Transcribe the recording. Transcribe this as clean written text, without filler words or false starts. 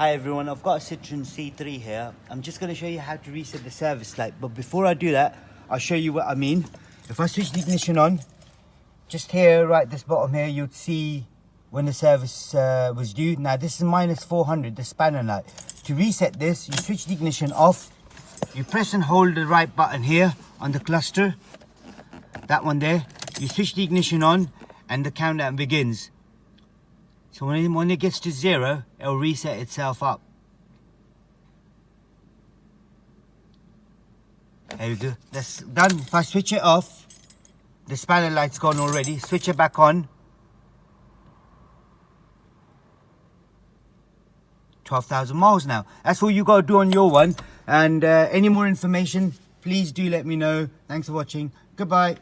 Hi everyone, I've got a Citroen C3 here. I'm just going to show you how to reset the service light, but before I do that, I'll show you what I mean. If I switch the ignition on, just here, right this bottom here, you'd see when the service was due. Now this is minus 400, the spanner light. To reset this, you switch the ignition off, you press and hold the right button here on the cluster, that one there. You switch the ignition on and the countdown begins. So when it gets to 0, it'll reset itself up. There we go. That's done. If I switch it off, the spanner light's gone already. Switch it back on. 12,000 miles now. That's all you got to do on your one. And any more information, please do let me know. Thanks for watching. Goodbye.